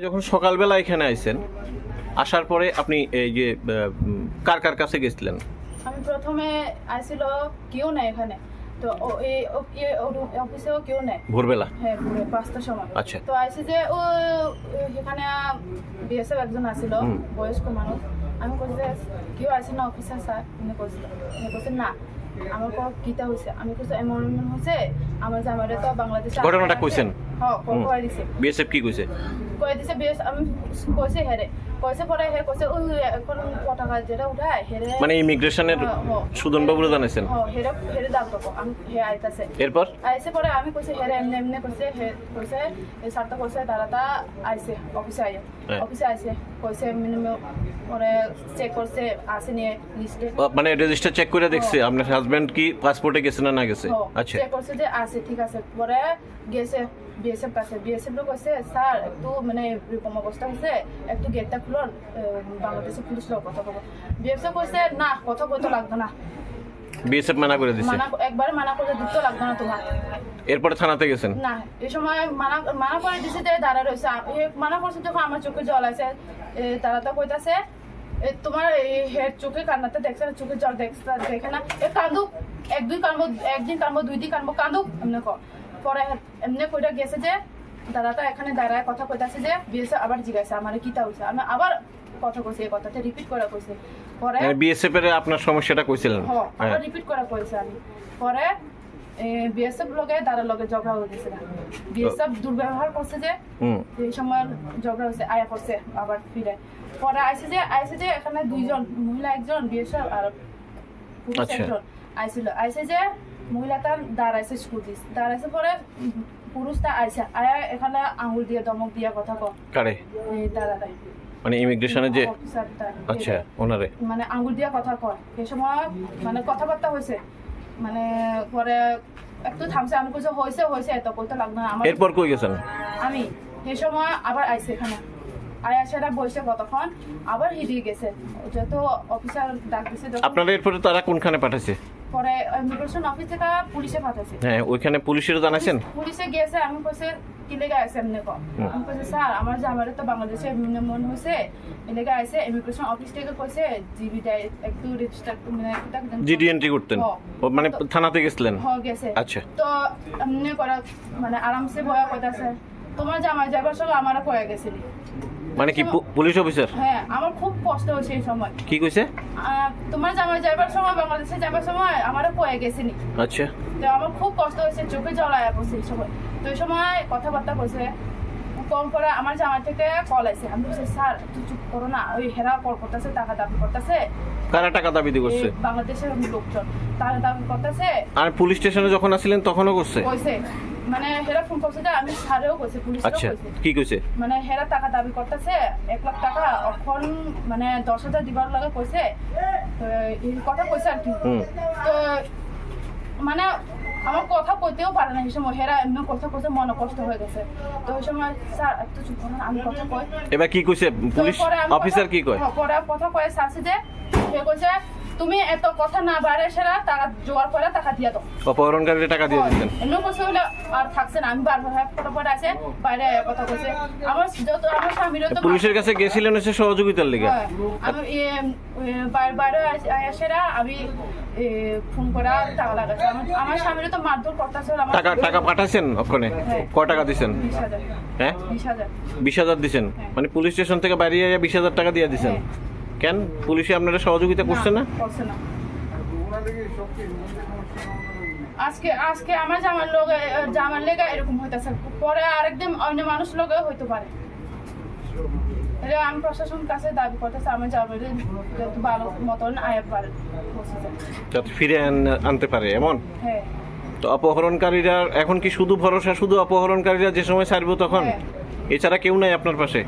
যখন সকালবেলা এখানে আইছেন, আসার পরে আপনি এই যে কার কার কাছে গেছিলেন? আমি প্রথমে আইছিল কেউ নাই এখানে, তো এই অফিসেও কেউ নাই ভোরবেলা? হ্যাঁ, ভোরে 5টার সময়। আচ্ছা। তো আইসি যে ও এখানে বিএসএফ একজন আসছিল, বয়স্ক মানুষ। আমি কইছি যে কেউ আসে না অফিসার স্যার, উনি কইছে না। আমার কিতা হয়েছে, আমি কইছি এমন হয়েছে আমার জামাইরে তো বাংলাদেশে ঘটনাটা কইছেন? হ্যাঁ, কই দিছে। বিএসএফ কি কইছে? কই দিছে বিএস, আমি কইছি হেরে কইছে, পরে হে কইছে ওই এখন পতাকা যেটা উঠায় হেরে, মানে ইমিগ্রেশনের সুদন বাবুরে জানাইছেন? হ্যাঁ, হেরে দাম তো আমি হে আইতাছে। এরপর আইছে পরে আমি কইছি হেরে এমনি কইছে, হে কইছে এই সারটা কইছে দাঁড়াটা আইছে অফিসে আইছে কইছে মিনিমাম পরে চেক করছে আসে নিয়ে লিস্টে, মানে রেজিস্টার চেক করে দেখছে আপনার হাজবেন্ড কি পাসপোর্টে গেছে না গেছে? আচ্ছা, চেক করছে যে আছে, ঠিক আছে। পরে গেছে বিএসএফ কাছে, বিএসএফ লোক কইছে স্যার একটু মানে এরকম অবস্থা হয়েছে, একটু গেটটা খুলো, বাংলাদেশের পুলিশ লোক কথা বলবো। বিএসএফ কইছে না, কথা বলতে লাগতো না। বিএসএফ মানা করে দিছে? একবার মানা করে দিতে লাগতো না তোমার। এরপরে থানাতে গেছেন? না, এই সময় মানা করে দিছে যে দাঁড়া রয়েছে, মানা করছে যখন আমার চোখে জল আছে, তারা তো কইতাছে তোমার হেড চোখে কান্নাতে দেখছে না, চোখে জল দেখে না, কান্দুক একদিন কানবো 2 দিন কানবো, কান্দুক এমনি কর। পরে এমনি কইটা গেছে যে দাদাটা এখানে দাঁড়ায় কথা কইতাছে যে বিএসএ আবার জিজ্ঞাসা আমার কিতা হয়েছে, আমি আবার কথা কইছি, এই কথাটা রিপিট করা কইছে। পরে বিএসএফ এর আপনার সমস্যাটা কইছিলেন? হ্যাঁ, আবার রিপিট করা কইছে আমি। পরে বিএসএফ লগে দাদার লগে ঝগড়া হয়ে গেছে, বিএসএফ দুর্ব্যবহার করছে যে এই সময় ঝগড়া হয়েছে, আয়া করছে আবার ফিরে। পরে আইসে যে এখানে 2 জন মহিলা, একজন বিএসএফ আর পুরুষ একজন আইসে যে মহিলাটার দাঁড়াইছে স্কুটি দাঁড়াইছে, পরে পুরুষটা আইসা আয়া এখানে আঙুল দিয়ে ধমক দিয়া কথা কয়। কারে? দাদাটাই, মানে ইমিগ্রেশনে যে অফিসারটা। আচ্ছা, ওনারে মানে আঙুল দিয়া কথা কয়। এই সময় মানে কথাবার্তা হয়েছে, মানে পরে একটু থামছে, আমি কইছি হয়েছে এত কইতে লাগবে না আমার। এরপর কই গেছেন? আমি এই সময় আবার আইছে এখানে, আয়া সেটা বসে কতক্ষণ আবার হিরিয়ে গেছে, যেহেতু অফিসার ডাক দিছে। আপনারা এরপরে তারা কোনখানে পাঠাইছে? পরে ইমিগ্রেশন অফিস থেকে পুলিশে পাঠাইছে। হ্যাঁ, ওইখানে পুলিশেরও জানাইছেন? পুলিশে গেছে, আমি কইছে কি লেগে আছে এমনি কম, আমি কইছে স্যার আমার জামাইরে তো বাংলাদেশে মন হয়েছে, এলাকা আছে ইমিগ্রেশন অফিস থেকে কইছে জিবিটা একটু রেজিস্টার মানে জিডি এন্ট্রি করতেন। মানে থানাতে গেছিলেন? হ্যাঁ, গেছে। আচ্ছা, তো এমনি করা মানে আরামসে বয়া কইতাছে তোমার জামাই যাবার সঙ্গে আমারও কয়ে গেছিলি। মানে কি পুলিশ অফিসার? হ্যাঁ, আমার খুব কষ্ট হয়েছে এই সময়। কি কইছে? তোমার জামাই যাবার সময় বাংলাদেশে যাবার সময় আমারও কয়ে গেছিলি। আচ্ছা, তো আমার খুব কষ্ট হয়েছে, চোখে জল আয়া পড়ছে এই সময়। তো এই সময় কথাবার্তা কইছে কম করে, আমার জামাই থেকে কল আছে। আমি বলছি স্যার একটু চুপ করো না, ওই হেরা কল করতেছে, টাকা দাবি করতেছে। কারা টাকা দাবি করছে? বাংলাদেশের লোকজন টাকা দাবি করতেছে। আর পুলিশ স্টেশনে যখন আসছিলেন তখনও করছে? কইছে মানে হেরা ফোন করছে যে আমি স্যারেও কইছে, পুলিশও আচ্ছা, কইছে। কি কইছে? মানে হেরা টাকা দাবি করতেছে 1 লাখ টাকা, এখন মানে 10,000 দিবার লাগে কইছে। তো এই কথা কইছে আর কি। তো মানে আমার কথা কইতেও পারে না এই সময়, হেরা এমনি কথা কইছে, মনে কষ্ট হয়ে গেছে। তো ওই সময় স্যার একটু চুপ করুন, আমি কথা কই। এবার কি কইছে পুলিশ অফিসার? কি কয়? পরে কথা কয় সাসি যে সে কইছে তুমি এত কথা না বাড়ে, সেরা টাকা জোগাড় করে টাকা দিয়ে দাও। অপহরণকারীদের টাকা দিয়ে দিতেন? এমনি কইছে হলে আর থাকছে না। আমি বারবার ফটোফট আছে বাইরে কথা কইছে। আমার স্বামীরও তো পুলিশের কাছে গেছিলেন হচ্ছে সহযোগিতার লেগে? আমি বাইরে সেরা আমি ফোন করা টাকা লাগাচ্ছে, আমার স্বামীরও তো মারধর করতেছে। টাকা পাঠাইছেন ওখানে? কয় টাকা দিছেন? 20,000। হ্যাঁ, 20,000 দিছেন? মানে পুলিশ স্টেশন থেকে বাইরে 20,000 টাকা দিয়ে দিছেন? কেন পুলিশে আপনারা সহযোগিতা করছে না? আজকে আমার জামার লেগে এরকম হইতেছে, পরে আরেকদিন অন্য মানুষ লোকে হইতে পারে। আমি প্রশাসনের কাছে দাবি করতেছি আমার জামার যত ভালো মতন আয় পারে, যাতে ফিরে আনতে পারে এমন। হ্যাঁ। তো অপহরণকারীরা এখন কি শুধু ভরসা শুধু অপহরণকারীরা যে সময় ছাড়বো তখন? এছাড়া কেউ নাই আপনার পাশে?